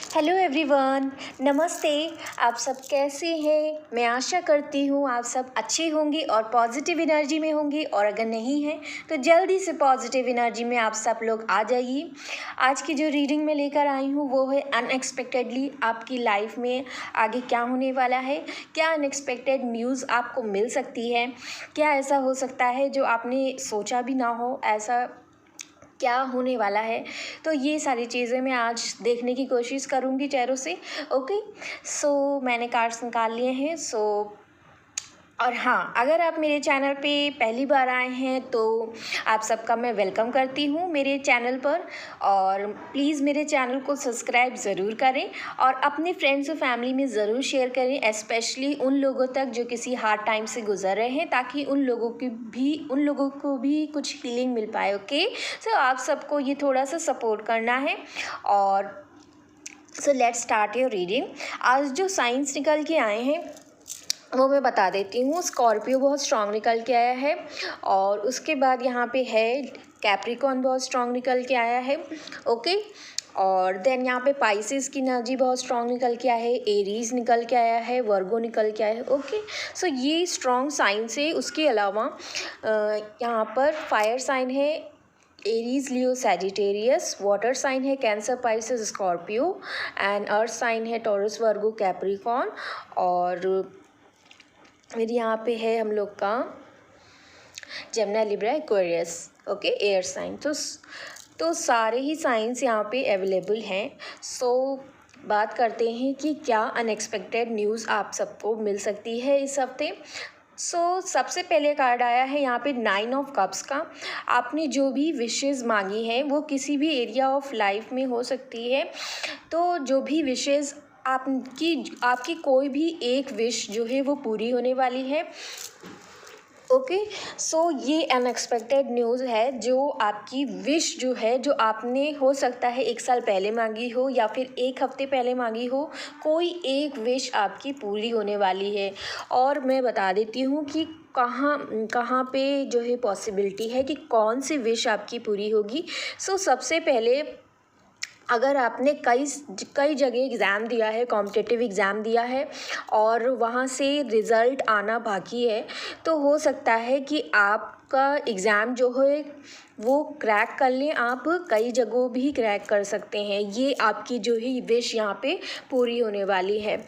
Hello everyone, नमस्ते। आप सब कैसे हैं? मैं आशा करती हूँ आप सब अच्छे होंगे और पॉजिटिव एनर्जी में होंगे, और अगर नहीं हैं तो जल्दी से पॉजिटिव एनर्जी में आप सब लोग आ जाइए। आज की जो रीडिंग मैं लेकर आई हूँ वो है अनएक्सपेक्टेडली आपकी लाइफ में आगे क्या होने वाला है। क्या अनएक्सपेक्टेड न्यूज़ आपको मिल सकती है? क्या ऐसा हो सकता है जो आपने सोचा भी ना हो? ऐसा क्या होने वाला है? तो ये सारी चीज़ें मैं आज देखने की कोशिश करूँगी चेहरों से। ओके, सो मैंने कार्ड्स निकाल लिए हैं। और हाँ, अगर आप मेरे चैनल पे पहली बार आए हैं तो आप सबका मैं वेलकम करती हूँ मेरे चैनल पर। और प्लीज़ मेरे चैनल को सब्सक्राइब ज़रूर करें और अपने फ्रेंड्स और फैमिली में ज़रूर शेयर करें, स्पेशली उन लोगों तक जो किसी हार्ड टाइम से गुजर रहे हैं, ताकि उन लोगों को भी कुछ हीलिंग मिल पाए। ओके, सो आप सबको ये थोड़ा सा सपोर्ट करना है। और so let's start your reading. आज जो साइंस निकल के आए हैं वो मैं बता देती हूँ। स्कॉर्पियो बहुत स्ट्रांग निकल के आया है, और उसके बाद यहाँ पे है कैप्रिकॉन बहुत स्ट्रांग निकल के आया है। ओके, और देन यहाँ पे पाइसेस की एनर्जी बहुत स्ट्रांग निकल के आया है, एरीज निकल के आया है, वर्गो निकल के आया है। ओके, सो ये स्ट्रांग साइंस है। उसके अलावा यहाँ पर फायर साइन है Aries, Leo, Sagittarius. Water sign है Cancer, Pisces, Scorpio. And earth sign है टॉरस, वर्गो, कैप्रिकॉन। और फिर यहाँ पे है हम लोग का Gemini, Libra, Aquarius. Okay, air sign. तो सारे ही साइंस यहाँ पे अवेलेबल हैं। सो बात करते हैं कि क्या अनएक्सपेक्टेड न्यूज़ आप सबको मिल सकती है इस हफ्ते। सबसे पहले कार्ड आया है यहाँ पे 9 ऑफ कप्स का। आपने जो भी विशेज़ मांगी हैं वो किसी भी एरिया ऑफ लाइफ में हो सकती है। तो जो भी विशेज़ आपकी कोई भी एक विश जो है वो पूरी होने वाली है। ओके, सो ये अनएक्सपेक्टेड न्यूज़ है। जो आपकी विश जो है, जो आपने हो सकता है 1 साल पहले मांगी हो या फिर 1 हफ्ते पहले मांगी हो, कोई एक विश आपकी पूरी होने वाली है। और मैं बता देती हूँ कि कहाँ कहाँ पे जो है पॉसिबिलिटी है कि कौन सी विश आपकी पूरी होगी। सबसे पहले, अगर आपने कई जगह एग्ज़ाम दिया है, कॉम्पिटिटिव एग्ज़ाम दिया है और वहाँ से रिज़ल्ट आना बाकी है, तो हो सकता है कि आपका एग्ज़ाम जो है वो क्रैक कर लें। आप कई जगहों भी क्रैक कर सकते हैं। ये आपकी जो है विश यहाँ पे पूरी होने वाली है,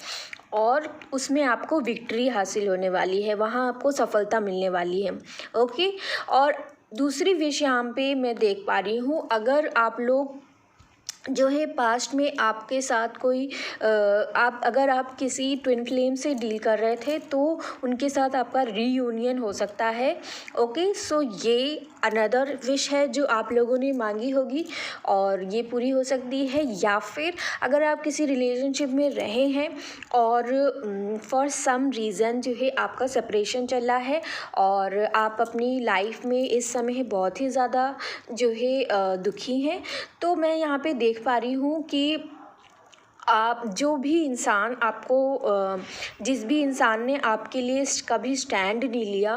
और उसमें आपको विक्ट्री हासिल होने वाली है, वहाँ आपको सफलता मिलने वाली है। ओके, और दूसरी विश यहाँ पे मैं देख पा रही हूँ, अगर आप लोग जो है पास्ट में आपके साथ कोई अगर आप किसी ट्विन फ्लेम से डील कर रहे थे तो उनके साथ आपका रीयूनियन हो सकता है। ओके, सो ये अनदर विश है जो आप लोगों ने मांगी होगी और ये पूरी हो सकती है। या फिर अगर आप किसी रिलेशनशिप में रहे हैं और फॉर सम रीज़न जो है आपका सेपरेशन चल रहा है और आप अपनी लाइफ में इस समय बहुत ही ज़्यादा जो है दुखी हैं, तो मैं यहाँ पे देख पा रही हूँ कि आप जो भी इंसान जिस भी इंसान ने आपके लिए कभी स्टैंड नहीं लिया,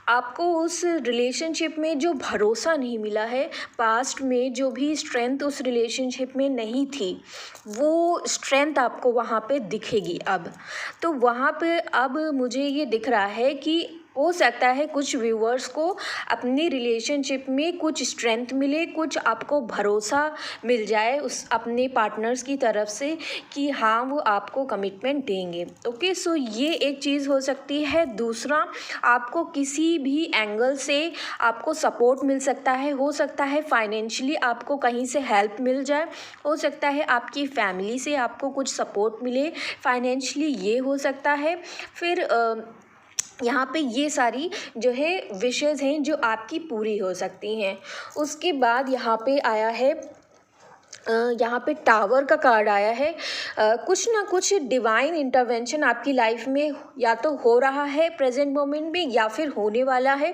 आपको उस रिलेशनशिप में जो भरोसा नहीं मिला है, पास्ट में जो भी स्ट्रेंथ उस रिलेशनशिप में नहीं थी, वो स्ट्रेंथ आपको वहाँ पे दिखेगी अब। तो वहाँ पे अब मुझे ये दिख रहा है कि हो सकता है कुछ व्यूअर्स को अपनी रिलेशनशिप में कुछ स्ट्रेंथ मिले, कुछ आपको भरोसा मिल जाए उस अपने पार्टनर्स की तरफ से कि हाँ वो आपको कमिटमेंट देंगे। ओके, सो ये एक चीज़ हो सकती है। दूसरा, आपको किसी भी एंगल से आपको सपोर्ट मिल सकता है। हो सकता है फाइनेंशियली आपको कहीं से हेल्प मिल जाए, हो सकता है आपकी फैमिली से आपको कुछ सपोर्ट मिले फाइनेंशियली, ये हो सकता है। फिर यहाँ पे ये सारी जो है विशेज़ हैं जो आपकी पूरी हो सकती हैं। उसके बाद यहाँ पे आया है यहाँ पे टावर का कार्ड आया है। कुछ ना कुछ डिवाइन इंटरवेंशन आपकी लाइफ में या तो हो रहा है प्रेजेंट मोमेंट में या फिर होने वाला है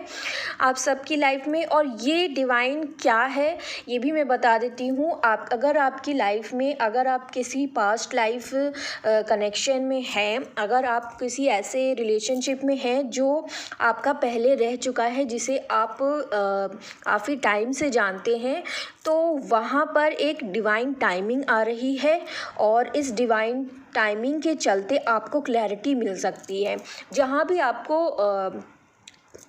आप सबकी लाइफ में। और ये डिवाइन क्या है ये भी मैं बता देती हूँ। आप अगर आपकी लाइफ में अगर आप किसी पास्ट लाइफ कनेक्शन में हैं, अगर आप किसी ऐसे रिलेशनशिप में हैं जो आपका पहले रह चुका है, जिसे आप काफ़ी टाइम से जानते हैं, तो वहाँ पर एक डिवाइन टाइमिंग आ रही है और इस डिवाइन टाइमिंग के चलते आपको क्लैरिटी मिल सकती है। जहाँ भी आपको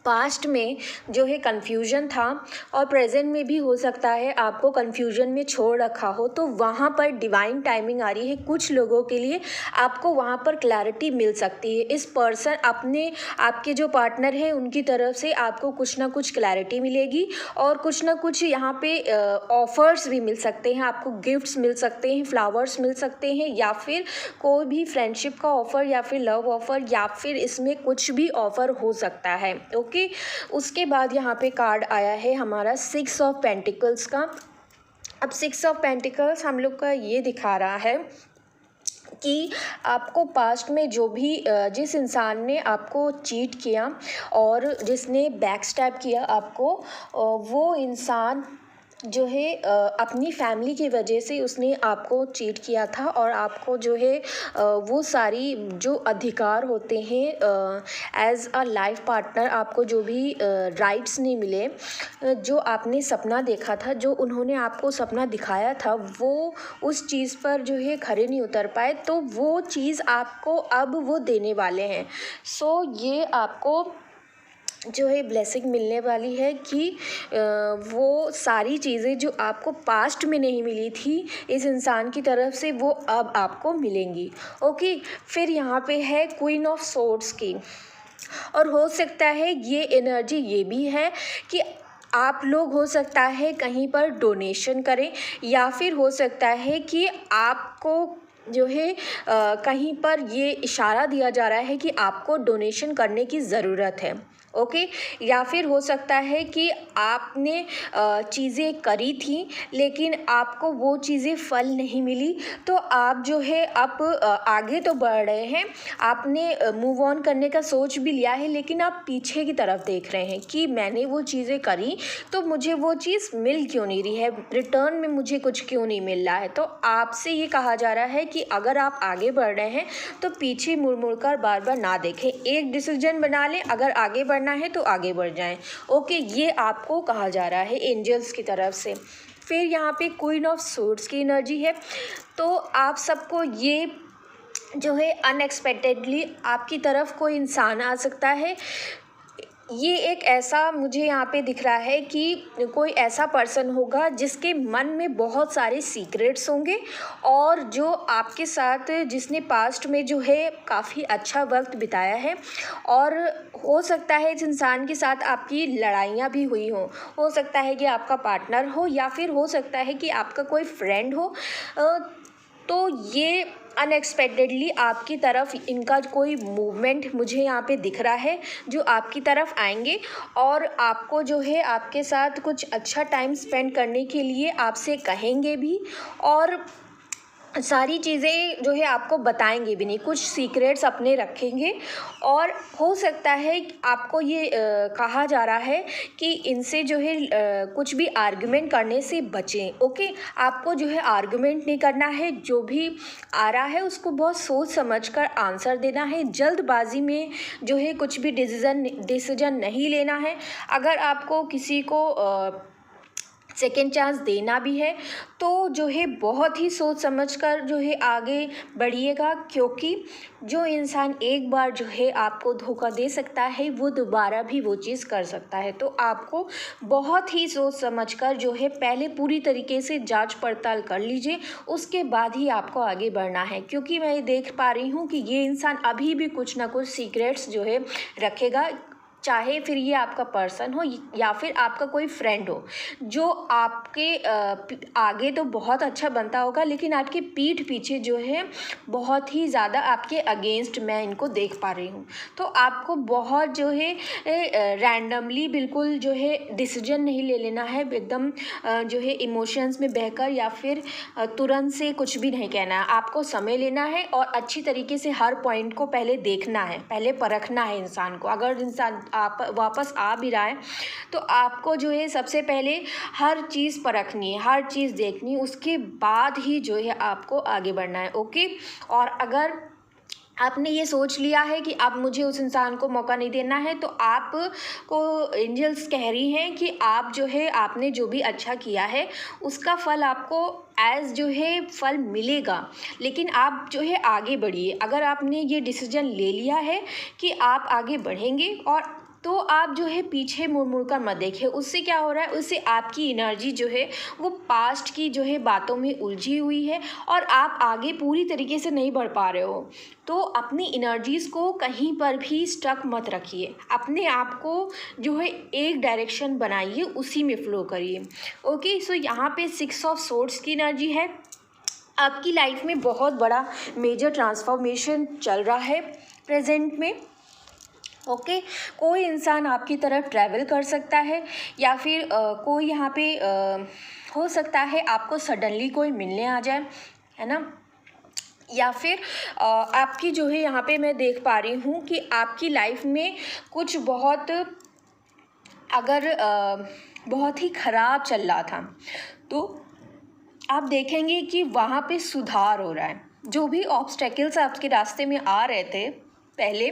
पास्ट में जो है कन्फ्यूजन था और प्रेजेंट में भी हो सकता है आपको कन्फ्यूजन में छोड़ रखा हो, तो वहाँ पर डिवाइन टाइमिंग आ रही है। कुछ लोगों के लिए आपको वहाँ पर क्लैरिटी मिल सकती है। इस पर्सन आपके जो पार्टनर है उनकी तरफ से आपको कुछ ना कुछ क्लैरिटी मिलेगी और कुछ ना कुछ यहाँ पे ऑफ़र्स भी मिल सकते हैं, आपको गिफ्ट्स मिल सकते हैं, फ्लावर्स मिल सकते हैं, या फिर कोई भी फ्रेंडशिप का ऑफ़र या फिर लव ऑफ़र या फिर इसमें कुछ भी ऑफ़र हो सकता है। ओके, उसके बाद यहाँ पे कार्ड आया है हमारा 6 ऑफ पेंटिकल्स का। अब 6 ऑफ पेंटिकल्स हम लोग का ये दिखा रहा है कि आपको पास्ट में जो भी जिस इंसान ने आपको चीट किया और जिसने बैक स्टैब किया आपको, वो इंसान जो है अपनी फैमिली की वजह से उसने आपको चीट किया था और आपको जो है वो सारी जो अधिकार होते हैं एज अ लाइफ पार्टनर, आपको जो भी राइट्स नहीं मिले, जो आपने सपना देखा था, जो उन्होंने आपको सपना दिखाया था, वो उस चीज़ पर जो है खरे नहीं उतर पाए, तो वो चीज़ आपको अब वो देने वाले हैं। सो ये आपको जो है ब्लेसिंग मिलने वाली है कि वो सारी चीज़ें जो आपको पास्ट में नहीं मिली थी इस इंसान की तरफ से, वो अब आपको मिलेंगी। ओके, फिर यहाँ पे है क्वीन ऑफ सोर्ड्स की, और हो सकता है ये एनर्जी ये भी है कि आप लोग हो सकता है कहीं पर डोनेशन करें, या फिर हो सकता है कि आपको जो है कहीं पर ये इशारा दिया जा रहा है कि आपको डोनेशन करने की ज़रूरत है। ओके, या फिर हो सकता है कि आपने चीज़ें करी थी लेकिन आपको वो चीज़ें फल नहीं मिली, तो आप जो है आप आगे तो बढ़ रहे हैं, आपने मूव ऑन करने का सोच भी लिया है, लेकिन आप पीछे की तरफ देख रहे हैं कि मैंने वो चीज़ें करी तो मुझे वो चीज़ मिल क्यों नहीं रही है, रिटर्न में मुझे कुछ क्यों नहीं मिल रहा है। तो आपसे ये कहा जा रहा है कि अगर आप आगे बढ़ रहे हैं तो पीछे मुड़ मुड़ कर बार बार ना देखें, एक डिसीजन बना लें, अगर आगे बढ़ना है तो आगे बढ़ जाएं। ओके, ये आपको कहा जा रहा है एंजल्स की तरफ से। फिर यहाँ पे क्वीन ऑफ सोर्ड्स की एनर्जी है, तो आप सबको ये जो है अनएक्सपेक्टेडली आपकी तरफ कोई इंसान आ सकता है। ये एक ऐसा मुझे यहाँ पे दिख रहा है कि कोई ऐसा पर्सन होगा जिसके मन में बहुत सारे सीक्रेट्स होंगे और जो आपके साथ जिसने पास्ट में जो है काफ़ी अच्छा वक्त बिताया है, और हो सकता है इस इंसान के साथ आपकी लड़ाइयाँ भी हुई हों, हो सकता है कि आपका पार्टनर हो या फिर हो सकता है कि आपका कोई फ्रेंड हो। तो ये अनएक्सपेक्टेडली आपकी तरफ इनका कोई मूवमेंट मुझे यहाँ पे दिख रहा है, जो आपकी तरफ आएंगे और आपको जो है आपके साथ कुछ अच्छा टाइम स्पेंड करने के लिए आपसे कहेंगे भी, और सारी चीज़ें जो है आपको बताएंगे भी नहीं, कुछ सीक्रेट्स अपने रखेंगे। और हो सकता है आपको ये कहा जा रहा है कि इनसे जो है कुछ भी आर्गुमेंट करने से बचें। ओके, आपको जो है आर्गुमेंट नहीं करना है, जो भी आ रहा है उसको बहुत सोच समझ कर आंसर देना है, जल्दबाजी में जो है कुछ भी डिसीजन नहीं लेना है। अगर आपको किसी को सेकेंड चांस देना भी है तो जो है बहुत ही सोच समझकर जो है आगे बढ़िएगा, क्योंकि जो इंसान एक बार जो है आपको धोखा दे सकता है वो दोबारा भी वो चीज़ कर सकता है। तो आपको बहुत ही सोच समझकर जो है पहले पूरी तरीके से जांच पड़ताल कर लीजिए, उसके बाद ही आपको आगे बढ़ना है। क्योंकि मैं देख पा रही हूँ कि ये इंसान अभी भी कुछ ना कुछ सीक्रेट्स जो है रखेगा, चाहे फिर ये आपका पर्सन हो या फिर आपका कोई फ्रेंड हो, जो आपके आगे तो बहुत अच्छा बनता होगा, लेकिन आपकी पीठ पीछे जो है बहुत ही ज़्यादा आपके अगेंस्ट मैं इनको देख पा रही हूँ। तो आपको बहुत जो है रैंडमली बिल्कुल जो है डिसीजन नहीं ले लेना है, एकदम जो है इमोशंस में बहकर या फिर तुरंत से कुछ भी नहीं कहना है। आपको समय लेना है और अच्छी तरीके से हर पॉइंट को पहले देखना है, पहले परखना है इंसान को। अगर इंसान आप वापस आ भी रहा है तो आपको जो है सबसे पहले हर चीज़ परखनी है, हर चीज़ देखनी है, उसके बाद ही जो है आपको आगे बढ़ना है। ओके। और अगर आपने ये सोच लिया है कि अब मुझे उस इंसान को मौका नहीं देना है, तो आपको एंजल्स कह रही हैं कि आप जो है आपने जो भी अच्छा किया है उसका फल आपको एज जो है फल मिलेगा, लेकिन आप जो है आगे बढ़िए। अगर आपने ये डिसीजन ले लिया है कि आप आगे बढ़ेंगे और तो आप जो है पीछे मुड़ मुड़ कर मत देखिए। उससे क्या हो रहा है, उससे आपकी एनर्जी जो है वो पास्ट की जो है बातों में उलझी हुई है और आप आगे पूरी तरीके से नहीं बढ़ पा रहे हो। तो अपनी एनर्जीज़ को कहीं पर भी स्टक मत रखिए, अपने आप को जो है एक डायरेक्शन बनाइए, उसी में फ्लो करिए। ओके। सो यहाँ पे 6 ऑफ सोर्ड्स की एनर्जी है। आपकी लाइफ में बहुत बड़ा मेजर ट्रांसफॉर्मेशन चल रहा है प्रेजेंट में। ओके। कोई इंसान आपकी तरफ ट्रैवल कर सकता है या फिर कोई यहाँ पे हो सकता है आपको सडनली कोई मिलने आ जाए, है ना। या फिर आपकी जो है यहाँ पे मैं देख पा रही हूँ कि आपकी लाइफ में कुछ बहुत अगर बहुत ही ख़राब चल रहा था, तो आप देखेंगे कि वहाँ पे सुधार हो रहा है। जो भी ऑब्स्टेकल्स आपके रास्ते में आ रहे थे पहले,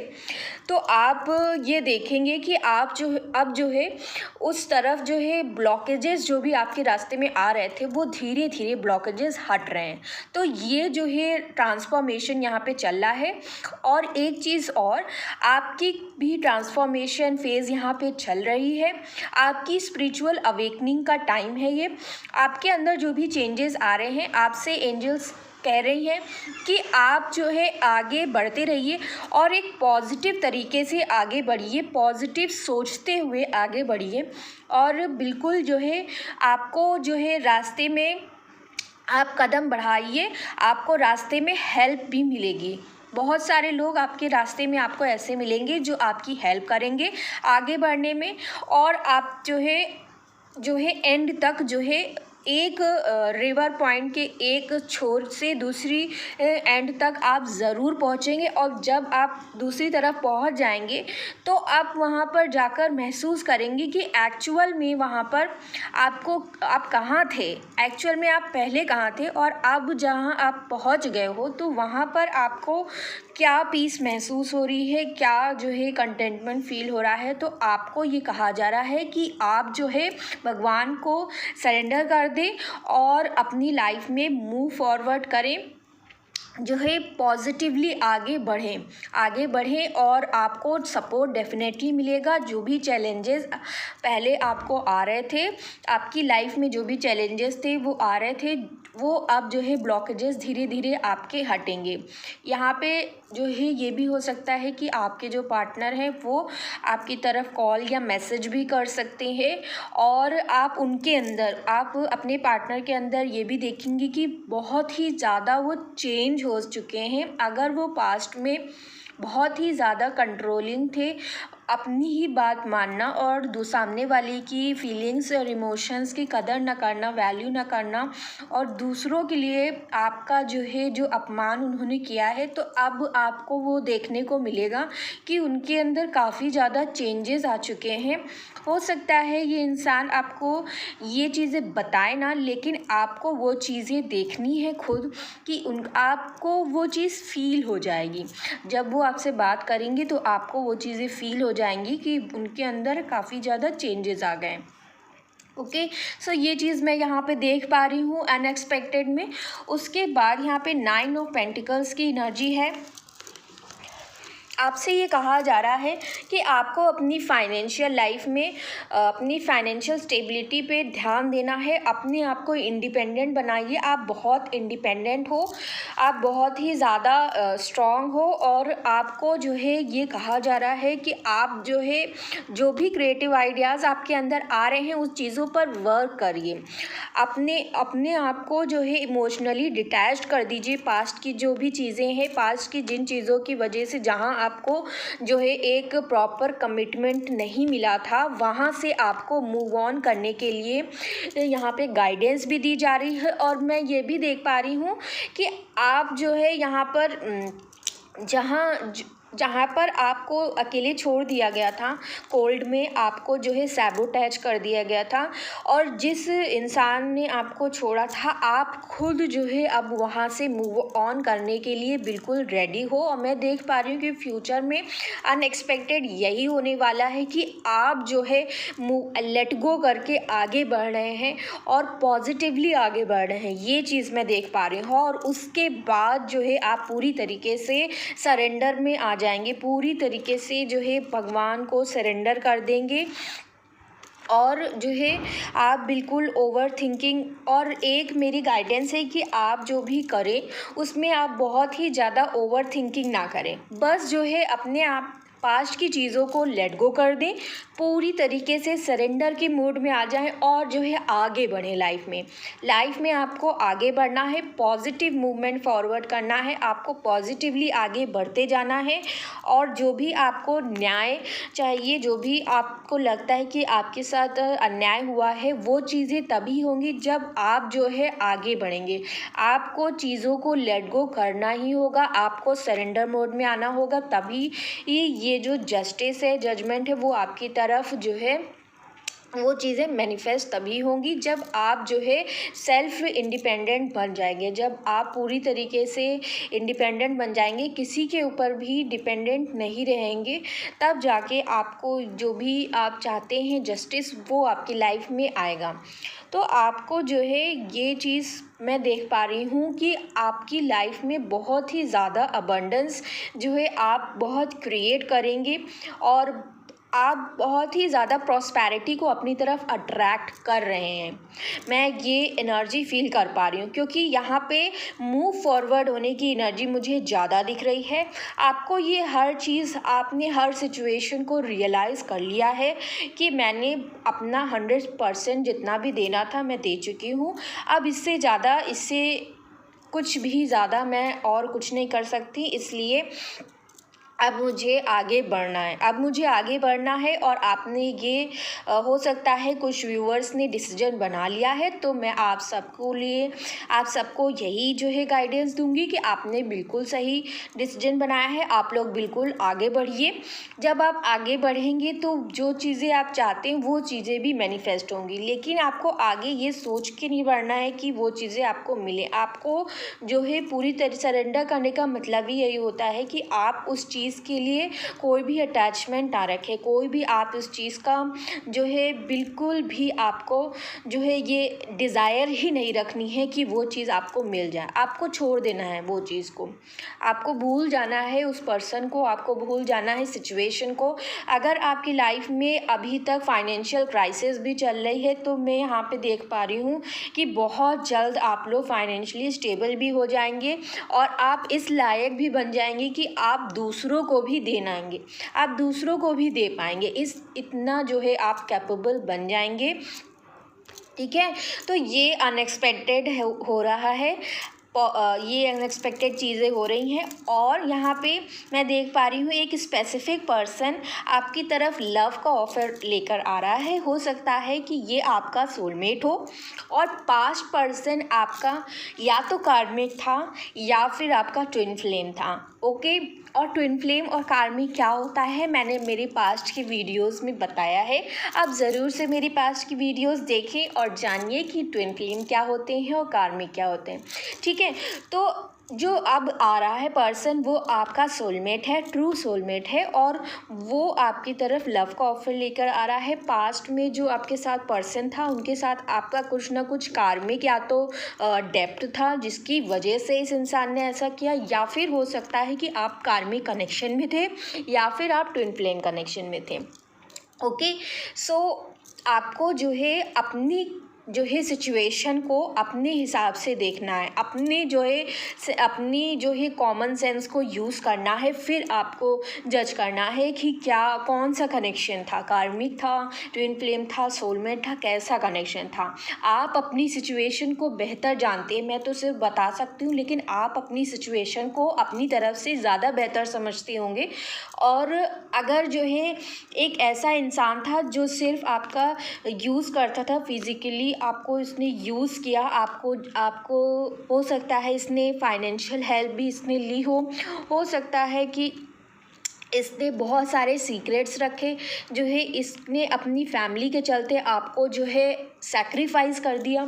तो आप ये देखेंगे कि आप जो अब जो है उस तरफ जो है ब्लॉकेजेस जो भी आपके रास्ते में आ रहे थे वो धीरे धीरे ब्लॉकेजेस हट रहे हैं। तो ये जो है ट्रांसफॉर्मेशन यहाँ पे चल रहा है। और एक चीज़ और, आपकी भी ट्रांसफॉर्मेशन फेज़ यहाँ पे चल रही है। आपकी स्पिरिचुअल अवेकनिंग का टाइम है ये। आपके अंदर जो भी चेंजेस आ रहे हैं, आपसे एंजल्स कह रही हैं कि आप जो है आगे बढ़ते रहिए और एक पॉजिटिव तरीके से आगे बढ़िए, पॉजिटिव सोचते हुए आगे बढ़िए। और बिल्कुल जो है आपको जो है रास्ते में आप कदम बढ़ाइए, आपको रास्ते में हेल्प भी मिलेगी। बहुत सारे लोग आपके रास्ते में आपको ऐसे मिलेंगे जो आपकी हेल्प करेंगे आगे बढ़ने में। और आप जो है एंड तक जो है एक रिवर पॉइंट के एक छोर से दूसरी एंड तक आप ज़रूर पहुंचेंगे। और जब आप दूसरी तरफ पहुंच जाएंगे तो आप वहां पर जाकर महसूस करेंगे कि एक्चुअल में वहां पर आप कहाँ थे, एक्चुअल में आप पहले कहाँ थे और अब जहां आप पहुंच गए हो तो वहां पर आपको क्या पीस महसूस हो रही है, क्या जो है कंटेंटमेंट फील हो रहा है। तो आपको ये कहा जा रहा है कि आप जो है भगवान को सरेंडर कर दें और अपनी लाइफ में मूव फॉरवर्ड करें, जो है पॉजिटिवली आगे बढ़ें और आपको सपोर्ट डेफिनेटली मिलेगा। जो भी चैलेंजेस पहले आपको आ रहे थे, आपकी लाइफ में जो भी चैलेंजेस थे वो आ रहे थे, वो अब जो है ब्लॉकेजेस धीरे धीरे आपके हटेंगे। यहाँ पे जो है ये भी हो सकता है कि आपके जो पार्टनर हैं वो आपकी तरफ कॉल या मैसेज भी कर सकते हैं और आप उनके अंदर, आप अपने पार्टनर के अंदर ये भी देखेंगे कि बहुत ही ज़्यादा वो चेंज हो चुके हैं। अगर वो पास्ट में बहुत ही ज़्यादा कंट्रोलिंग थे, अपनी ही बात मानना और सामने वाले की फीलिंग्स और इमोशंस की कदर न करना, वैल्यू न करना और दूसरों के लिए आपका जो अपमान उन्होंने किया है, तो अब आपको वो देखने को मिलेगा कि उनके अंदर काफ़ी ज़्यादा चेंजेस आ चुके हैं। हो सकता है ये इंसान आपको ये चीज़ें बताए ना, लेकिन आपको वो चीज़ें देखनी है खुद कि आपको वो चीज़ फ़ील हो जाएगी। जब वो आपसे बात करेंगे तो आपको वो चीज़ें फ़ील हो जाएंगी कि उनके अंदर काफ़ी ज़्यादा चेंजेस आ गए। ओके। सो ये चीज़ मैं यहाँ पे देख पा रही हूँ अनएक्सपेक्टेड में। उसके बाद यहाँ पे 9 ऑफ पेंटिकल्स की एनर्जी है। आपसे ये कहा जा रहा है कि आपको अपनी फाइनेंशियल लाइफ में अपनी फाइनेंशियल स्टेबिलिटी पे ध्यान देना है। अपने आप को इंडिपेंडेंट बनाइए। आप बहुत इंडिपेंडेंट हो, आप बहुत ही ज़्यादा स्ट्रॉन्ग हो और आपको जो है ये कहा जा रहा है कि आप जो है जो भी क्रिएटिव आइडियाज़ आपके अंदर आ रहे हैं उस चीज़ों पर वर्क करिए। अपने अपने आप को जो है इमोशनली डिटैच्ड कर दीजिए। पास्ट की जो भी चीज़ें हैं, पास्ट की जिन चीज़ों की वजह से जहाँ आपको जो है एक प्रॉपर कमिटमेंट नहीं मिला था, वहाँ से आपको मूव ऑन करने के लिए यहाँ पे गाइडेंस भी दी जा रही है। और मैं ये भी देख पा रही हूँ कि आप जो है यहाँ पर जहाँ पर आपको अकेले छोड़ दिया गया था, कोल्ड में आपको जो है सैबोटेज कर दिया गया था, और जिस इंसान ने आपको छोड़ा था, आप खुद जो है अब वहाँ से मूव ऑन करने के लिए बिल्कुल रेडी हो। और मैं देख पा रही हूँ कि फ्यूचर में अनएक्सपेक्टेड यही होने वाला है कि आप जो है लेट गो करके आगे बढ़ रहे हैं और पॉजिटिवली आगे बढ़ रहे हैं, ये चीज़ मैं देख पा रही हूँ। और उसके बाद जो है आप पूरी तरीके से सरेंडर में आ जाएंगे, पूरी तरीके से जो है भगवान को सरेंडर कर देंगे और जो है आप बिल्कुल ओवर थिंकिंग। और एक मेरी गाइडेंस है कि आप जो भी करें उसमें आप बहुत ही ज़्यादा ओवर थिंकिंग ना करें। बस जो है अपने आप पास्ट की चीज़ों को लेट गो कर दें, पूरी तरीके से सरेंडर के मूड में आ जाएं और जो है आगे बढ़ें। लाइफ में आपको आगे बढ़ना है, पॉजिटिव मूवमेंट फॉरवर्ड करना है, आपको पॉजिटिवली आगे बढ़ते जाना है। और जो भी आपको न्याय चाहिए, जो भी आपको लगता है कि आपके साथ अन्याय हुआ है, वो चीज़ें तभी होंगी जब आप जो है आगे बढ़ेंगे। आपको चीज़ों को लेट गो करना ही होगा, आपको सरेंडर मोड में आना होगा, तभी ये जो जस्टिस है, जजमेंट है, वो आपकी तरफ जो है वो चीज़ें मैनिफेस्ट तभी होंगी जब आप जो है सेल्फ इंडिपेंडेंट बन जाएंगे। जब आप पूरी तरीके से इंडिपेंडेंट बन जाएंगे, किसी के ऊपर भी डिपेंडेंट नहीं रहेंगे, तब जाके आपको जो भी आप चाहते हैं जस्टिस, वो आपकी लाइफ में आएगा। तो आपको जो है ये चीज़ मैं देख पा रही हूँ कि आपकी लाइफ में बहुत ही ज़्यादा अबंडेंस जो है आप बहुत क्रिएट करेंगे और आप बहुत ही ज़्यादा प्रॉस्पेरिटी को अपनी तरफ अट्रैक्ट कर रहे हैं। मैं ये एनर्जी फील कर पा रही हूँ क्योंकि यहाँ पे मूव फॉरवर्ड होने की एनर्जी मुझे ज़्यादा दिख रही है। आपको ये हर चीज़, आपने हर सिचुएशन को रियलाइज़ कर लिया है कि मैंने अपना 100% जितना भी देना था मैं दे चुकी हूँ। अब इससे ज़्यादा, इससे कुछ भी ज़्यादा मैं और कुछ नहीं कर सकती, इसलिए अब मुझे आगे बढ़ना है। और आपने ये हो सकता है कुछ व्यूअर्स ने डिसीजन बना लिया है, तो मैं आप सबको यही जो है गाइडेंस दूंगी कि आपने बिल्कुल सही डिसीजन बनाया है। आप लोग बिल्कुल आगे बढ़िए। जब आप आगे बढ़ेंगे तो जो चीज़ें आप चाहते हैं वो चीज़ें भी मैनिफेस्ट होंगी, लेकिन आपको आगे ये सोच के नहीं बढ़ना है कि वो चीज़ें आपको मिले। आपको जो है पूरी तरह सरेंडर करने का मतलब ही यही होता है कि आप उस चीज़ के लिए कोई भी अटैचमेंट ना रखें, कोई भी आप उस चीज़ का जो है बिल्कुल भी आपको जो है ये डिज़ायर ही नहीं रखनी है कि वो चीज़ आपको मिल जाए। आपको छोड़ देना है वो चीज़ को, आपको भूल जाना है उस पर्सन को, आपको भूल जाना है सिचुएशन को। अगर आपकी लाइफ में अभी तक फाइनेंशियल क्राइसिस भी चल रही है, तो मैं यहाँ पे देख पा रही हूँ कि बहुत जल्द आप लोग फाइनेंशियली स्टेबल भी हो जाएंगे और आप इस लायक भी बन जाएंगे कि आप दूसरों को भी देंगे, आप दूसरों को भी दे पाएंगे। इतना जो है आप कैपेबल बन जाएंगे। ठीक है, तो ये अनएक्सपेक्टेड हो रहा है, ये अनएक्सपेक्टेड चीज़ें हो रही हैं। और यहाँ पे मैं देख पा रही हूँ एक स्पेसिफिक पर्सन आपकी तरफ लव का ऑफ़र लेकर आ रहा है। हो सकता है कि ये आपका सोलमेट हो और पास्ट पर्सन आपका या तो कार्मिक था या फिर आपका ट्विन फ्लेम था। ओके, और ट्विन फ्लेम और कार्मिक क्या होता है मैंने मेरे पास्ट के वीडियोस में बताया है। आप ज़रूर से मेरी पास्ट की वीडियोस देखें और जानिए कि ट्विन फ्लेम क्या होते हैं और कार्मिक क्या होते हैं। ठीक है, तो जो अब आ रहा है पर्सन वो आपका सोलमेट है, ट्रू सोलमेट है, और वो आपकी तरफ लव का ऑफर लेकर आ रहा है। पास्ट में जो आपके साथ पर्सन था उनके साथ आपका कुछ ना कुछ कार्मिक या तो डेप्थ था जिसकी वजह से इस इंसान ने ऐसा किया, या फिर हो सकता है कि आप कार्मिक कनेक्शन में थे या फिर आप ट्विन फ्लेम कनेक्शन में थे। ओके, सो आपको जो है अपनी सिचुएशन को अपने हिसाब से देखना है, अपनी जो है कॉमन सेंस को यूज़ करना है, फिर आपको जज करना है कि क्या कौन सा कनेक्शन था, कार्मिक था, ट्विन फ्लेम था, सोलमेट था, कैसा कनेक्शन था। आप अपनी सिचुएशन को बेहतर जानते हैं, मैं तो सिर्फ बता सकती हूँ, लेकिन आप अपनी सिचुएशन को अपनी तरफ से ज़्यादा बेहतर समझते होंगे। और अगर जो है एक ऐसा इंसान था जो सिर्फ आपका यूज़ करता था फिज़िकली, आपको इसने यूज़ किया, आपको हो सकता है इसने फाइनेंशियल हेल्प भी इसने ली हो सकता है कि इसने बहुत सारे सीक्रेट्स रखे, जो है इसने अपनी फैमिली के चलते आपको जो है सैक्रिफाइस कर दिया।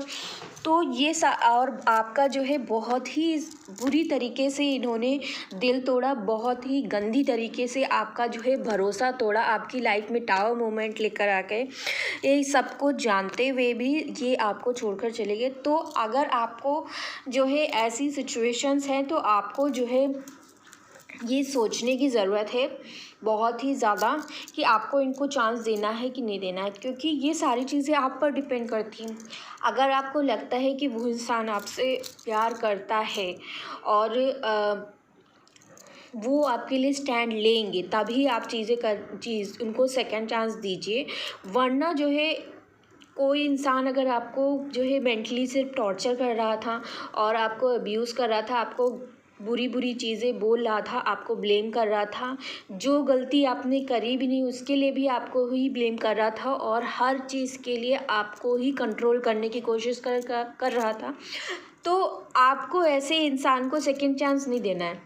तो ये और आपका जो है बहुत ही बुरी तरीके से इन्होंने दिल तोड़ा, बहुत ही गंदी तरीके से आपका जो है भरोसा तोड़ा, आपकी लाइफ में टावर मोमेंट लेकर आके ये सब कुछ जानते हुए भी ये आपको छोड़कर चले गए। तो अगर आपको जो है ऐसी सिचुएशंस हैं तो आपको जो है ये सोचने की ज़रूरत है बहुत ही ज़्यादा कि आपको इनको चांस देना है कि नहीं देना है, क्योंकि ये सारी चीज़ें आप पर डिपेंड करती हैं। अगर आपको लगता है कि वो इंसान आपसे प्यार करता है और वो आपके लिए स्टैंड लेंगे, तभी आप उनको सेकंड चांस दीजिए। वरना जो है कोई इंसान अगर आपको जो है मेंटली सिर्फ टॉर्चर कर रहा था और आपको अब्यूज़ कर रहा था, आपको बुरी चीज़ें बोल रहा था, आपको ब्लेम कर रहा था, जो गलती आपने करी भी नहीं उसके लिए भी आपको ही ब्लेम कर रहा था, और हर चीज़ के लिए आपको ही कंट्रोल करने की कोशिश कर रहा था, तो आपको ऐसे इंसान को सेकंड चांस नहीं देना है।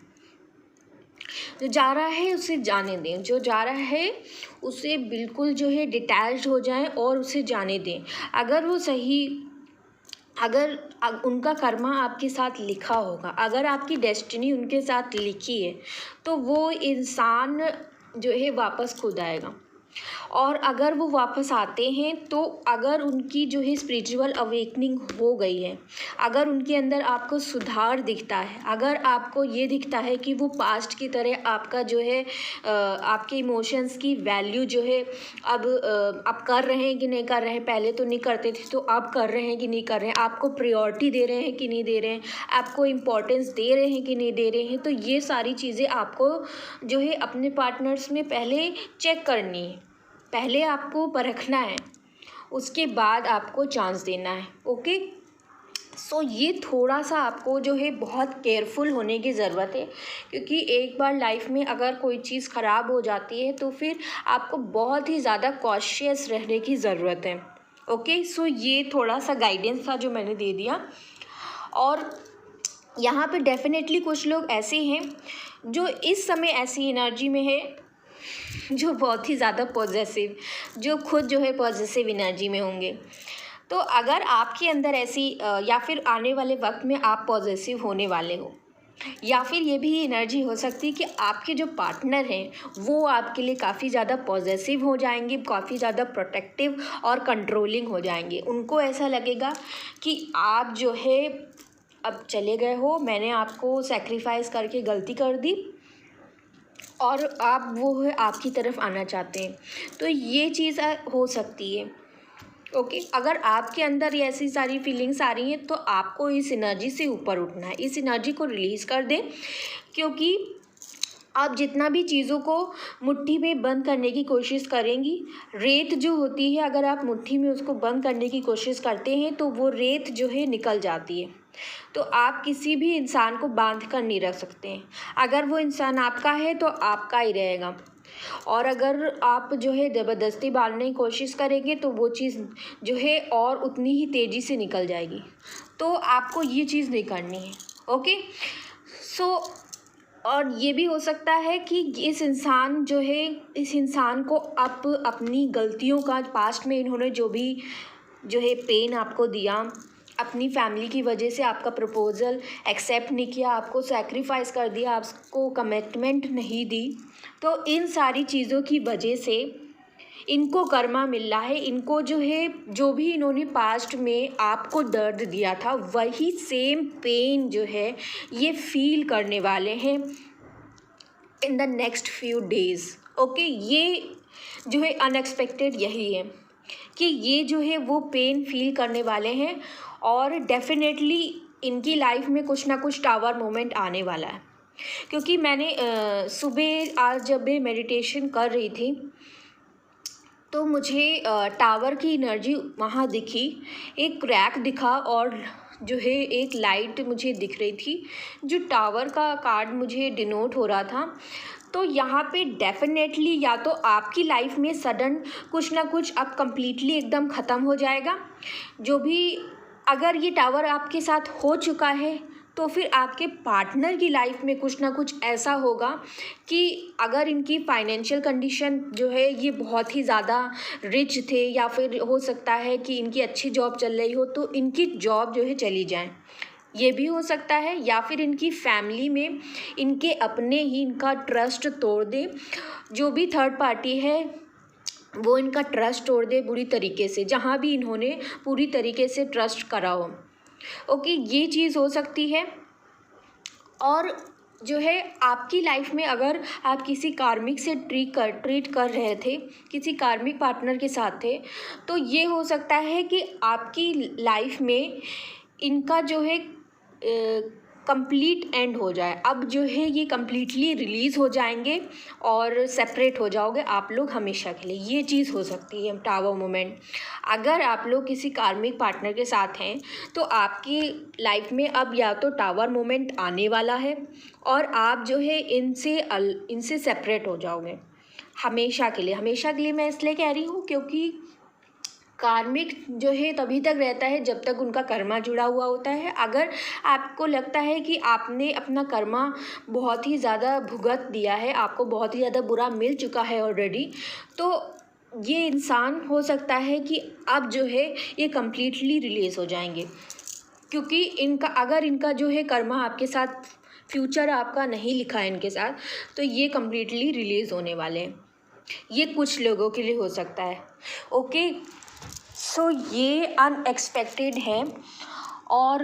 जो जा रहा है उसे जाने दें, जो जा रहा है उसे बिल्कुल जो है डिटैच्ड हो जाएं और उसे जाने दें। अगर उनका कर्मा आपके साथ लिखा होगा, अगर आपकी डेस्टिनी उनके साथ लिखी है, तो वो इंसान जो है वापस खुद आएगा। और अगर वो वापस आते हैं तो अगर उनकी जो है स्पिरिचुअल अवेकनिंग हो गई है, अगर उनके अंदर आपको सुधार दिखता है, अगर आपको ये दिखता है कि वो पास्ट की तरह आपका जो है आपके इमोशंस की वैल्यू जो है अब कर रहे हैं कि नहीं कर रहे हैं, पहले तो नहीं करते थे तो अब कर रहे हैं कि नहीं कर रहे हैं, आपको प्रायोरिटी दे रहे हैं कि नहीं दे रहे हैं, आपको इम्पोर्टेंस दे रहे हैं कि नहीं दे रहे हैं, तो ये सारी चीज़ें आपको जो है अपने पार्टनर्स में पहले चेक करनी है, पहले आपको परखना है, उसके बाद आपको चांस देना है। ओके, सो ये थोड़ा सा आपको जो है बहुत केयरफुल होने की ज़रूरत है, क्योंकि एक बार लाइफ में अगर कोई चीज़ ख़राब हो जाती है तो फिर आपको बहुत ही ज़्यादा कॉशियस रहने की ज़रूरत है। ओके, सो ये थोड़ा सा गाइडेंस था जो मैंने दे दिया। और यहाँ पे डेफिनेटली कुछ लोग ऐसे हैं जो इस समय ऐसी एनर्जी में है जो बहुत ही ज़्यादा पॉजिटिव, जो खुद जो है पॉजिटिव एनर्जी में होंगे। तो अगर आपके अंदर ऐसी या फिर आने वाले वक्त में आप पॉजिटिव होने वाले हो, या फिर ये भी एनर्जी हो सकती है कि आपके जो पार्टनर हैं वो आपके लिए काफ़ी ज़्यादा पॉजिटिव हो जाएंगे, काफ़ी ज़्यादा प्रोटेक्टिव और कंट्रोलिंग हो जाएंगे। उनको ऐसा लगेगा कि आप जो है अब चले गए हो, मैंने आपको सेक्रीफाइस करके गलती कर दी और आप वो है आपकी तरफ आना चाहते हैं, तो ये चीज़ हो सकती है। ओके, अगर आपके अंदर ये ऐसी सारी फीलिंग्स आ रही हैं तो आपको इस एनर्जी से ऊपर उठना है, इस एनर्जी को रिलीज़ कर दें, क्योंकि आप जितना भी चीज़ों को मुट्ठी में बंद करने की कोशिश करेंगी, रेत जो होती है अगर आप मुट्ठी में उसको बंद करने की कोशिश करते हैं तो वो रेत जो है निकल जाती है। तो आप किसी भी इंसान को बांध कर नहीं रख सकते हैं, अगर वो इंसान आपका है तो आपका ही रहेगा, और अगर आप जो है ज़बरदस्ती बांधने की कोशिश करेंगे तो वो चीज़ जो है और उतनी ही तेज़ी से निकल जाएगी। तो आपको ये चीज़ नहीं करनी है। ओके, सो और ये भी हो सकता है कि इस इंसान को आप अपनी गलतियों का, पास्ट में इन्होंने जो भी जो है पेन आपको दिया, अपनी फैमिली की वजह से आपका प्रपोज़ल एक्सेप्ट नहीं किया, आपको सैक्रिफाइस कर दिया, आपको कमिटमेंट नहीं दी, तो इन सारी चीज़ों की वजह से इनको कर्मा मिल रहा है। इनको जो है, जो भी इन्होंने पास्ट में आपको दर्द दिया था, वही सेम पेन जो है ये फील करने वाले हैं in the next few days. Okay, ये जो है अनएक्सपेक्टेड यही है कि ये जो है वो पेन फील करने वाले हैं और डेफिनेटली इनकी लाइफ में कुछ ना कुछ टावर मोमेंट आने वाला है। क्योंकि मैंने सुबह आज जब मैं मेडिटेशन कर रही थी तो मुझे टावर की एनर्जी वहाँ दिखी, एक क्रैक दिखा और जो है एक लाइट मुझे दिख रही थी, जो टावर का कार्ड मुझे डिनोट हो रहा था। तो यहाँ पे डेफिनेटली या तो आपकी लाइफ में सडन कुछ ना कुछ अब कंप्लीटली एकदम ख़त्म हो जाएगा, जो भी अगर ये टावर आपके साथ हो चुका है तो फिर आपके पार्टनर की लाइफ में कुछ ना कुछ ऐसा होगा कि अगर इनकी फाइनेंशियल कंडीशन जो है ये बहुत ही ज़्यादा रिच थे, या फिर हो सकता है कि इनकी अच्छी जॉब चल रही हो तो इनकी जॉब जो है चली जाए, ये भी हो सकता है। या फिर इनकी फैमिली में इनके अपने ही इनका ट्रस्ट तोड़ दे, जो भी थर्ड पार्टी है वो इनका ट्रस्ट तोड़ दे बुरी तरीके से, जहाँ भी इन्होंने पूरी तरीके से ट्रस्ट करा हो। ओके, ये चीज़ हो सकती है। और जो है आपकी लाइफ में अगर आप किसी कार्मिक से ट्रीट कर रहे थे, किसी कार्मिक पार्टनर के साथ थे, तो ये हो सकता है कि आपकी लाइफ में इनका जो है कंप्लीट एंड हो जाए। अब जो है ये कंप्लीटली रिलीज़ हो जाएंगे और सेपरेट हो जाओगे आप लोग हमेशा के लिए, ये चीज़ हो सकती है टावर मोमेंट। अगर आप लोग किसी कार्मिक पार्टनर के साथ हैं तो आपकी लाइफ में अब या तो टावर मोमेंट आने वाला है और आप जो है इनसे सेपरेट हो जाओगे हमेशा के लिए। हमेशा के लिए मैं इसलिए कह रही हूँ क्योंकि कार्मिक जो है तभी तक रहता है जब तक उनका कर्मा जुड़ा हुआ होता है। अगर आपको लगता है कि आपने अपना कर्मा बहुत ही ज़्यादा भुगत दिया है, आपको बहुत ही ज़्यादा बुरा मिल चुका है ऑलरेडी, तो ये इंसान हो सकता है कि अब जो है ये कम्प्लीटली रिलीज़ हो जाएंगे। क्योंकि अगर इनका जो है कर्मा आपके साथ, फ्यूचर आपका नहीं लिखा है इनके साथ, तो ये कम्प्लीटली रिलीज़ होने वाले हैं। ये कुछ लोगों के लिए हो सकता है। ओके, सो ये अनएक्सपेक्टेड है। और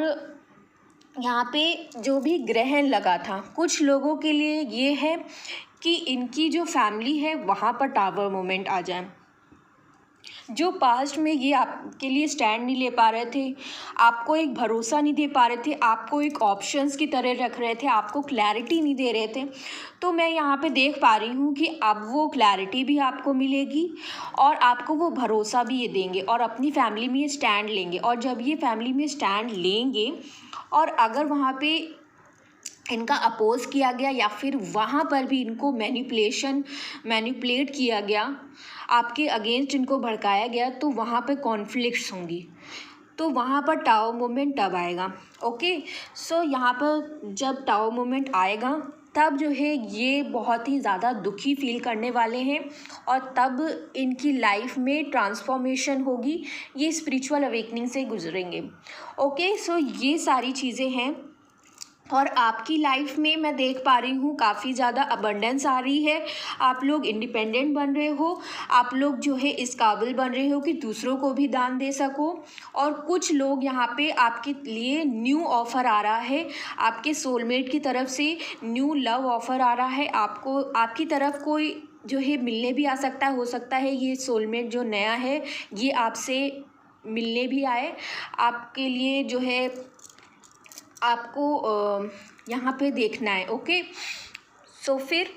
यहाँ पे जो भी ग्रहण लगा था, कुछ लोगों के लिए ये है कि इनकी जो फैमिली है वहाँ पर टावर मोमेंट आ जाए। जो पास्ट में ये आपके लिए स्टैंड नहीं ले पा रहे थे, आपको एक भरोसा नहीं दे पा रहे थे, आपको एक ऑप्शंस की तरह रख रहे थे, आपको क्लैरिटी नहीं दे रहे थे, तो मैं यहाँ पे देख पा रही हूँ कि अब वो क्लैरिटी भी आपको मिलेगी और आपको वो भरोसा भी ये देंगे और अपनी फैमिली में ये स्टैंड लेंगे। और जब ये फैमिली में स्टैंड लेंगे और अगर वहाँ पे इनका अपोज़ किया गया या फिर वहाँ पर भी इनको मैनिपुलेट किया गया, आपके अगेंस्ट इनको भड़काया गया, तो वहाँ पे कॉन्फ्लिक्ट्स होंगी, तो वहाँ पर टावर मोमेंट तब आएगा। ओके, सो यहाँ पर जब टावर मोमेंट आएगा तब जो है ये बहुत ही ज़्यादा दुखी फील करने वाले हैं और तब इनकी लाइफ में ट्रांसफॉर्मेशन होगी, ये स्पिरिचुअल अवेकनिंग से गुजरेंगे। ओके, सो ये सारी चीज़ें हैं। और आपकी लाइफ में मैं देख पा रही हूँ काफ़ी ज़्यादा अबंडेंस आ रही है, आप लोग इंडिपेंडेंट बन रहे हो, आप लोग जो है इस काबिल बन रहे हो कि दूसरों को भी दान दे सको। और कुछ लोग यहाँ पे आपके लिए न्यू ऑफ़र आ रहा है, आपके सोलमेट की तरफ से न्यू लव ऑफ़र आ रहा है, आपको आपकी तरफ कोई जो है मिलने भी आ सकता है। हो सकता है ये सोलमेट जो नया है ये आपसे मिलने भी आए, आपके लिए जो है आपको यहाँ पे देखना है। ओके, सो फिर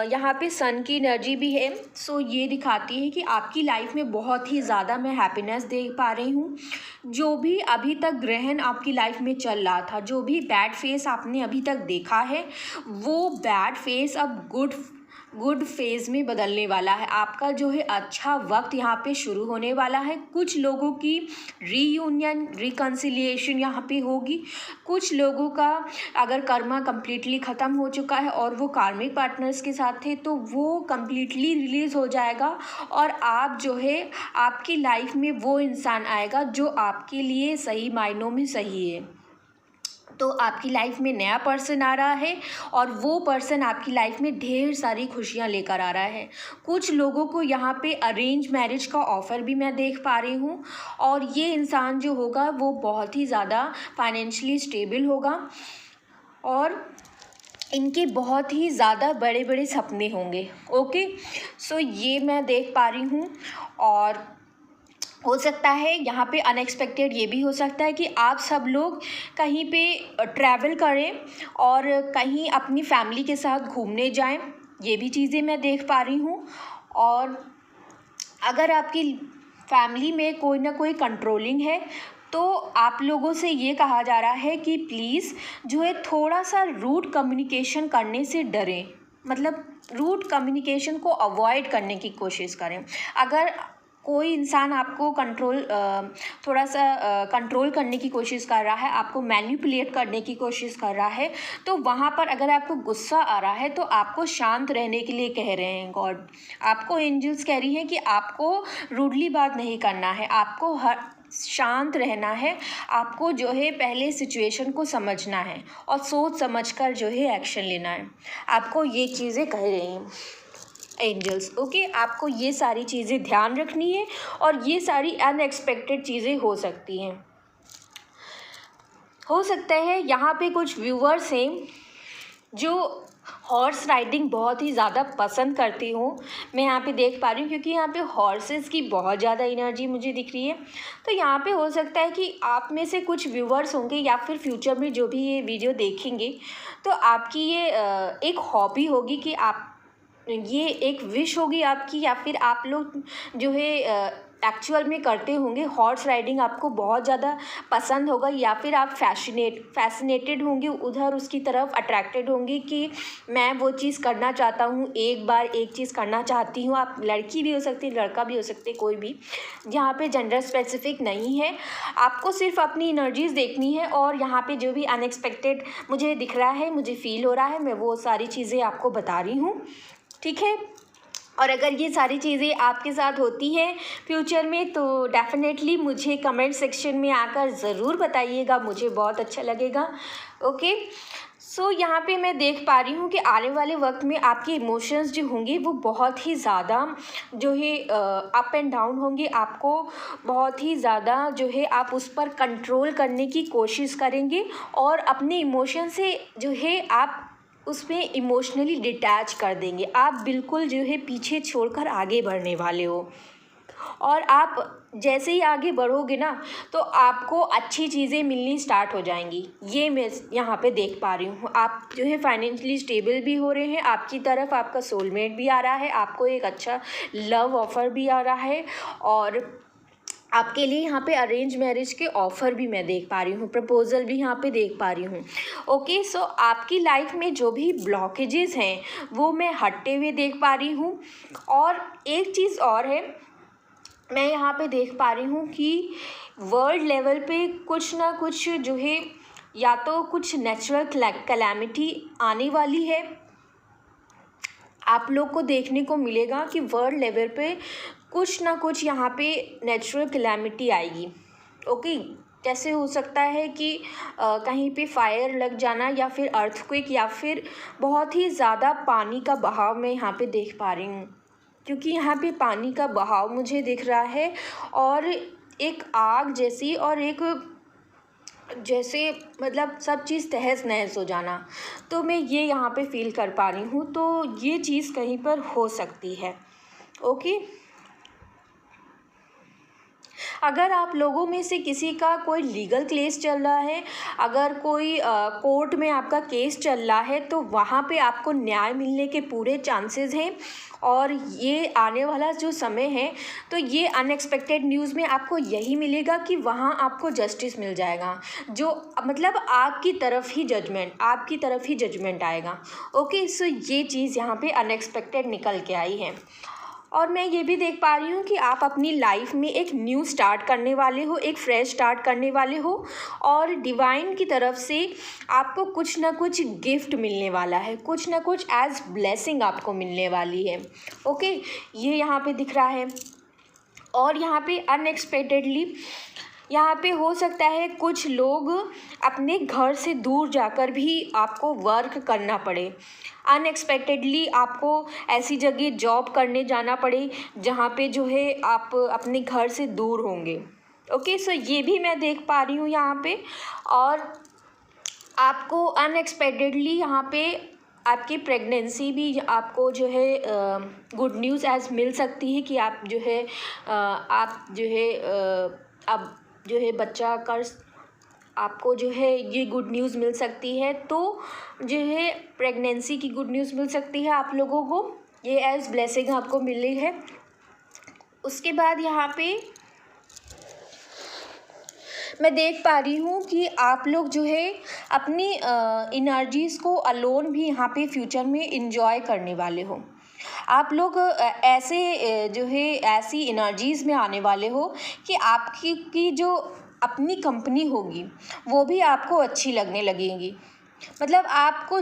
यहाँ पे सन की एनर्जी भी है, सो ये दिखाती है कि आपकी लाइफ में बहुत ही ज़्यादा मैं हैप्पीनेस देख पा रही हूँ। जो भी अभी तक ग्रहण आपकी लाइफ में चल रहा था, जो भी बैड फेस आपने अभी तक देखा है, वो बैड फेस अब गुड गुड फेज़ में बदलने वाला है। आपका जो है अच्छा वक्त यहाँ पे शुरू होने वाला है। कुछ लोगों की रीयूनियन रिकन्सिलिएशन यहाँ पे होगी। कुछ लोगों का अगर कर्मा कम्प्लीटली ख़त्म हो चुका है और वो कार्मिक पार्टनर्स के साथ थे तो वो कम्प्लीटली रिलीज़ हो जाएगा और आप जो है आपकी लाइफ में वो इंसान आएगा जो आपके लिए सही मायनों में सही है। तो आपकी लाइफ में नया पर्सन आ रहा है और वो पर्सन आपकी लाइफ में ढेर सारी खुशियाँ लेकर आ रहा है। कुछ लोगों को यहाँ पे अरेंज मैरिज का ऑफ़र भी मैं देख पा रही हूँ और ये इंसान जो होगा वो बहुत ही ज़्यादा फाइनेंशियली स्टेबल होगा और इनके बहुत ही ज़्यादा बड़े बड़े सपने होंगे। ओके, सो ये मैं देख पा रही हूँ। और हो सकता है यहाँ पे अनएक्सपेक्टेड ये भी हो सकता है कि आप सब लोग कहीं पे ट्रैवल करें और कहीं अपनी फैमिली के साथ घूमने जाएं। ये भी चीज़ें मैं देख पा रही हूँ। और अगर आपकी फैमिली में कोई ना कोई कंट्रोलिंग है तो आप लोगों से ये कहा जा रहा है कि प्लीज़ जो है थोड़ा सा रूड कम्युनिकेशन करने से डरें। मतलब रूड कम्युनिकेशन को अवॉइड करने की कोशिश करें। अगर कोई इंसान आपको थोड़ा सा कंट्रोल करने की कोशिश कर रहा है, आपको मैनिपुलेट करने की कोशिश कर रहा है, तो वहाँ पर अगर आपको गुस्सा आ रहा है तो आपको शांत रहने के लिए कह रहे हैं गॉड। आपको एंजल्स कह रही हैं कि आपको रूडली बात नहीं करना है, आपको शांत रहना है। आपको जो है पहले सिचुएशन को समझना है और सोच समझकर जो है एक्शन लेना है। आपको ये चीज़ें कह रही हैं एंजल्स। ओके, आपको ये सारी चीज़ें ध्यान रखनी है और ये सारी अनएक्सपेक्टेड चीज़ें हो सकती हैं। हो सकता है यहाँ पे कुछ व्यूअर्स हैं जो हॉर्स राइडिंग बहुत ही ज़्यादा पसंद करती हूँ। मैं यहाँ पे देख पा रही हूँ क्योंकि यहाँ पे हॉर्सेस की बहुत ज़्यादा एनर्जी मुझे दिख रही है। तो यहाँ पे हो सकता है कि आप में से कुछ व्यूअर्स होंगे या फिर फ्यूचर में जो भी ये वीडियो देखेंगे तो आपकी ये एक हॉबी होगी कि आप ये एक विश होगी आपकी, या फिर आप लोग जो है एक्चुअल में करते होंगे। हॉर्स राइडिंग आपको बहुत ज़्यादा पसंद होगा या फिर आप फैसिनेटेड होंगे उधर, उसकी तरफ अट्रैक्टेड होंगे कि मैं वो चीज़ करना चाहता हूँ, एक बार एक चीज़ करना चाहती हूँ। आप लड़की भी हो सकती है, लड़का भी हो सकते, कोई भी, यहाँ पे जेंडर स्पेसिफिक नहीं है। आपको सिर्फ अपनी एनर्जीज़ देखनी है और यहाँ पे जो भी अनएक्सपेक्टेड मुझे दिख रहा है, मुझे फील हो रहा है, मैं वो सारी चीज़ें आपको बता रही हूँ। ठीक है, और अगर ये सारी चीज़ें आपके साथ होती हैं फ्यूचर में तो डेफ़िनेटली मुझे कमेंट सेक्शन में आकर ज़रूर बताइएगा, मुझे बहुत अच्छा लगेगा। ओके, सो यहाँ पे मैं देख पा रही हूँ कि आने वाले वक्त में आपके इमोशंस जो होंगे वो बहुत ही ज़्यादा जो है अप एंड डाउन होंगे। आपको बहुत ही ज़्यादा जो है आप उस पर कंट्रोल करने की कोशिश करेंगे और अपने इमोशन से जो है आप उसमें इमोशनली डिटैच कर देंगे। आप बिल्कुल जो है पीछे छोड़कर आगे बढ़ने वाले हो और आप जैसे ही आगे बढ़ोगे ना तो आपको अच्छी चीज़ें मिलनी स्टार्ट हो जाएंगी। ये मैं यहाँ पे देख पा रही हूँ। आप जो है फाइनेंशियली स्टेबल भी हो रहे हैं, आपकी तरफ आपका सोलमेट भी आ रहा है, आपको एक अच्छा लव ऑफ़र भी आ रहा है और आपके लिए यहाँ पे अरेंज मैरिज के ऑफ़र भी मैं देख पा रही हूँ, प्रपोज़ल भी यहाँ पे देख पा रही हूँ। ओके, सो आपकी लाइफ में जो भी ब्लॉकेजेस हैं वो मैं हटते हुए देख पा रही हूँ। और एक चीज़ और है, मैं यहाँ पे देख पा रही हूँ कि वर्ल्ड लेवल पे कुछ ना कुछ जो है या तो कुछ नेचुरल कैलामिटी आने वाली है। आप लोग को देखने को मिलेगा कि वर्ल्ड लेवल पे कुछ ना कुछ यहाँ पे नेचुरल कैलामिटी आएगी। ओके, कैसे हो सकता है कि कहीं पे फायर लग जाना या फिर अर्थक्वेक या फिर बहुत ही ज़्यादा पानी का बहाव मैं यहाँ पे देख पा रही हूँ, क्योंकि यहाँ पे पानी का बहाव मुझे दिख रहा है और एक आग जैसी और एक जैसे मतलब सब चीज़ तहस नहस हो जाना, तो मैं ये यहाँ पे फील कर पा रही हूँ। तो ये चीज़ कहीं पर हो सकती है। ओके, अगर आप लोगों में से किसी का कोई लीगल केस चल रहा है, अगर कोई कोर्ट में आपका केस चल रहा है, तो वहाँ पे आपको न्याय मिलने के पूरे चांसेस हैं। और ये आने वाला जो समय है, तो ये अनएक्सपेक्टेड न्यूज़ में आपको यही मिलेगा कि वहाँ आपको जस्टिस मिल जाएगा, जो मतलब आपकी तरफ ही जजमेंट आएगा। ओके, सो ये चीज़ यहाँ पे अनएक्सपेक्टेड निकल के आई है। और मैं ये भी देख पा रही हूँ कि आप अपनी लाइफ में एक न्यू स्टार्ट करने वाले हो, एक फ्रेश स्टार्ट करने वाले हो, और डिवाइन की तरफ से आपको कुछ ना कुछ गिफ्ट मिलने वाला है, कुछ ना कुछ एज ब्लेसिंग आपको मिलने वाली है। ओके, ये यहाँ पे दिख रहा है। और यहाँ पे अनएक्सपेक्टेडली यहाँ पे हो सकता है कुछ लोग अपने घर से दूर जाकर भी आपको वर्क करना पड़े। अनएक्सपेक्टेडली आपको ऐसी जगह जॉब करने जाना पड़े जहाँ पे जो है आप अपने घर से दूर होंगे। ओके, सो ये भी मैं देख पा रही हूँ यहाँ पे। और आपको अनएक्सपेक्टेडली यहाँ पे आपकी प्रेगनेंसी भी आपको जो है गुड न्यूज़ एज मिल सकती है कि आप जो है अब जो है बच्चा कर, आपको जो है ये गुड न्यूज़ मिल सकती है। तो जो है प्रेगनेंसी की गुड न्यूज़ मिल सकती है आप लोगों को, ये एज ब्लेसिंग आपको मिली है। उसके बाद यहाँ पे मैं देख पा रही हूँ कि आप लोग जो है अपनी एनर्जीज़ को अलोन भी यहाँ पे फ्यूचर में इंजॉय करने वाले हो। आप लोग ऐसे जो है ऐसी एनर्जीज़ में आने वाले हो कि आपकी जो अपनी कंपनी होगी वो भी आपको अच्छी लगने लगेगी। मतलब आपको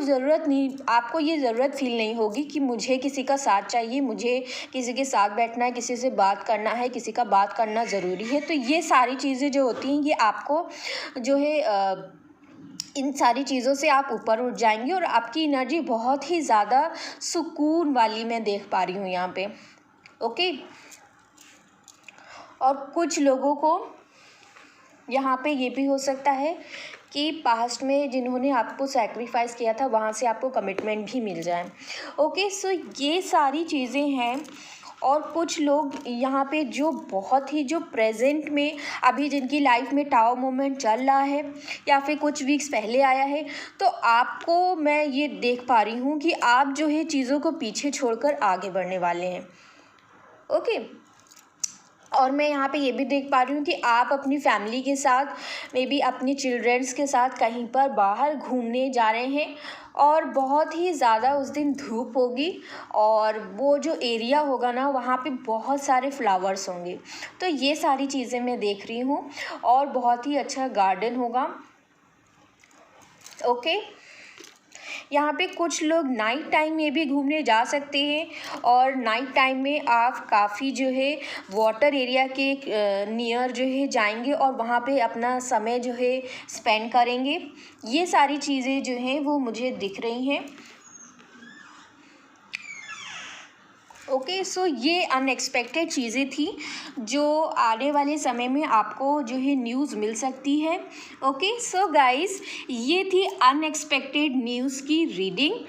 ये ज़रूरत फील नहीं होगी कि मुझे किसी का साथ चाहिए, मुझे किसी के साथ बैठना है, किसी से बात करना है, किसी का बात करना ज़रूरी है। तो ये सारी चीज़ें जो होती हैं, ये आपको जो है इन सारी चीज़ों से आप ऊपर उठ जाएंगे और आपकी एनर्जी बहुत ही ज़्यादा सुकून वाली मैं देख पा रही हूँ यहाँ पे। ओके, और कुछ लोगों को यहाँ पे ये भी हो सकता है कि पास्ट में जिन्होंने आपको सैक्रिफाइस किया था वहाँ से आपको कमिटमेंट भी मिल जाए। ओके, सो ये सारी चीज़ें हैं। और कुछ लोग यहाँ पे जो बहुत ही जो प्रेजेंट में अभी जिनकी लाइफ में टावर मोमेंट चल रहा है या फिर कुछ वीक्स पहले आया है, तो आपको मैं ये देख पा रही हूँ कि आप जो है चीज़ों को पीछे छोड़कर आगे बढ़ने वाले हैं। ओके, और मैं यहाँ पे ये भी देख पा रही हूँ कि आप अपनी फैमिली के साथ, मे बी अपनी चिल्ड्रंस के साथ कहीं पर बाहर घूमने जा रहे हैं और बहुत ही ज़्यादा उस दिन धूप होगी और वो जो एरिया होगा ना वहाँ पे बहुत सारे फ्लावर्स होंगे। तो ये सारी चीज़ें मैं देख रही हूँ और बहुत ही अच्छा गार्डन होगा। ओके, यहाँ पे कुछ लोग नाइट टाइम में भी घूमने जा सकते हैं और नाइट टाइम में आप काफ़ी जो है वाटर एरिया के नियर जो है जाएंगे और वहाँ पे अपना समय जो है स्पेंड करेंगे। ये सारी चीज़ें जो हैं वो मुझे दिख रही हैं। ओके, सो ये अनएक्सपेक्टेड चीज़ें थी जो आने वाले समय में आपको जो है न्यूज़ मिल सकती है। ओके, सो गाइस, ये थी अनएक्सपेक्टेड न्यूज़ की रीडिंग।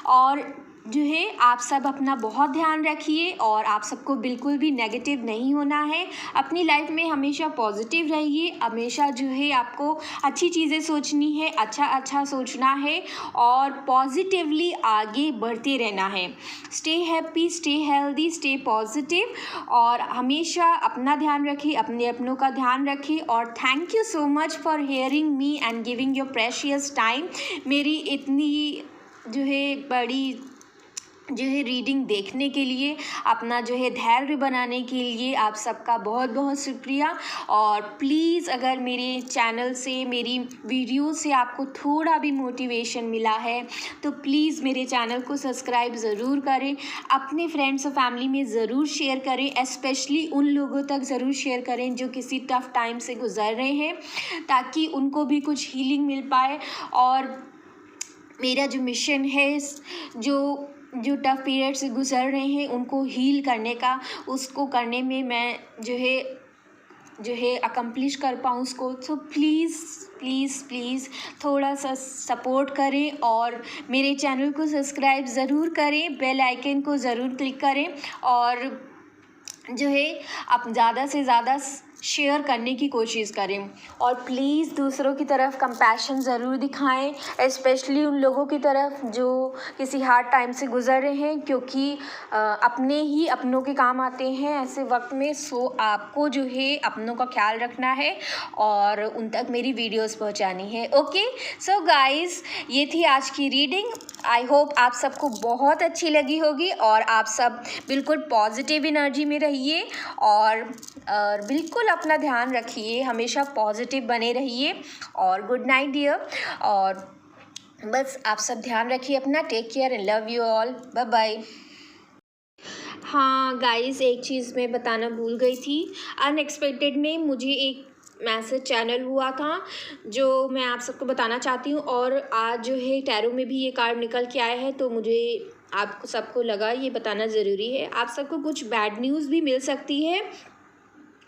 और जो है आप सब अपना बहुत ध्यान रखिए और आप सबको बिल्कुल भी नेगेटिव नहीं होना है। अपनी लाइफ में हमेशा पॉजिटिव रहिए, हमेशा जो है आपको अच्छी चीज़ें सोचनी है, अच्छा सोचना है और पॉजिटिवली आगे बढ़ते रहना है। Stay happy, stay healthy, stay positive और हमेशा अपना ध्यान रखिए, अपनों का ध्यान रखिए। और thank you so much for hearing me and giving your precious time. मेरी इतनी जो है बड़ी जो है रीडिंग देखने के लिए, अपना जो है धैर्य बनाने के लिए आप सबका बहुत बहुत शुक्रिया। और प्लीज़ अगर मेरे चैनल से, मेरी वीडियो से आपको थोड़ा भी मोटिवेशन मिला है तो प्लीज़ मेरे चैनल को सब्सक्राइब ज़रूर करें, अपने फ्रेंड्स और फैमिली में ज़रूर शेयर करें, स्पेशली उन लोगों तक ज़रूर शेयर करें जो किसी टफ़ टाइम से गुज़र रहे हैं, ताकि उनको भी कुछ हीलिंग मिल पाए। और मेरा जो मिशन है, जो टफ़ पीरियड से गुज़र रहे हैं उनको हील करने का, उसको करने में मैं जो है अकम्प्लिश कर पाऊँ उसको। तो प्लीज़ थोड़ा सा सपोर्ट करें और मेरे चैनल को सब्सक्राइब ज़रूर करें, बेल आइकन को ज़रूर क्लिक करें और जो है आप ज़्यादा से ज़्यादा शेयर करने की कोशिश करें और प्लीज़ दूसरों की तरफ कंपैशन ज़रूर दिखाएं, स्पेशली उन लोगों की तरफ जो किसी हार्ड टाइम से गुज़र रहे हैं, क्योंकि अपने ही अपनों के काम आते हैं ऐसे वक्त में। सो आपको जो है अपनों का ख्याल रखना है और उन तक मेरी वीडियोस पहुंचानी है। ओके, सो गाइस, ये थी आज की रीडिंग। आई होप आप सबको बहुत अच्छी लगी होगी और आप सब बिल्कुल पॉजिटिव एनर्जी में रहिए और बिल्कुल अपना ध्यान रखिए, हमेशा पॉजिटिव बने रहिए और गुड नाइट डियर। और बस आप सब ध्यान रखिए अपना। Take care and love you all. Bye bye. हाँ गाइस, एक चीज़ मैं बताना भूल गई थी। अनएक्सपेक्टेड में मुझे एक मैसेज चैनल हुआ था जो मैं आप सबको बताना चाहती हूँ, और आज जो है टैरो में भी ये कार्ड निकल के आया है, तो मुझे आपको सबको लगा ये बताना ज़रूरी है। आप सबको कुछ बैड न्यूज़ भी मिल सकती है।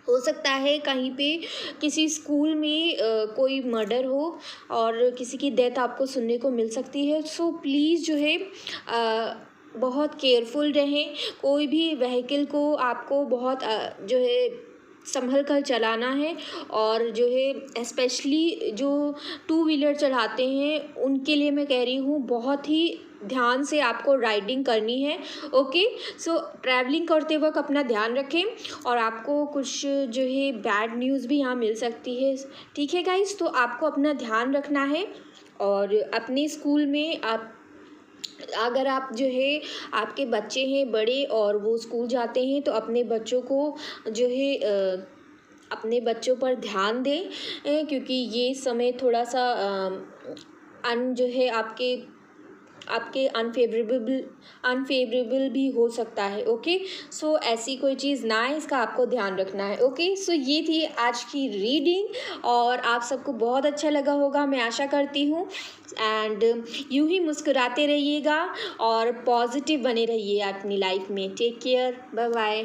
हो सकता है कहीं पे किसी स्कूल में कोई मर्डर हो और किसी की डेथ आपको सुनने को मिल सकती है। सो प्लीज़ जो है बहुत केयरफुल रहें। कोई भी व्हीकल को आपको बहुत जो है संभल कर चलाना है, और जो है स्पेशली जो टू व्हीलर चलाते हैं उनके लिए मैं कह रही हूँ बहुत ही ध्यान से आपको राइडिंग करनी है। ओके, सो ट्रैवलिंग करते वक्त अपना ध्यान रखें, और आपको कुछ जो है बैड न्यूज़ भी यहाँ मिल सकती है। ठीक है गाइस, तो आपको अपना ध्यान रखना है और अपने स्कूल में अगर आप जो है आपके बच्चे हैं बड़े और वो स्कूल जाते हैं, तो अपने बच्चों को जो है अपने बच्चों पर ध्यान दें, क्योंकि ये समय थोड़ा सा जो है आपके अनफेवरेबल भी हो सकता है। ओके, सो ऐसी कोई चीज़ ना है, इसका आपको ध्यान रखना है। ओके, सो ये थी आज की रीडिंग और आप सबको बहुत अच्छा लगा होगा, मैं आशा करती हूँ। एंड यूँ ही मुस्कुराते रहिएगा और पॉजिटिव बने रहिए अपनी लाइफ में। Take care, bye bye.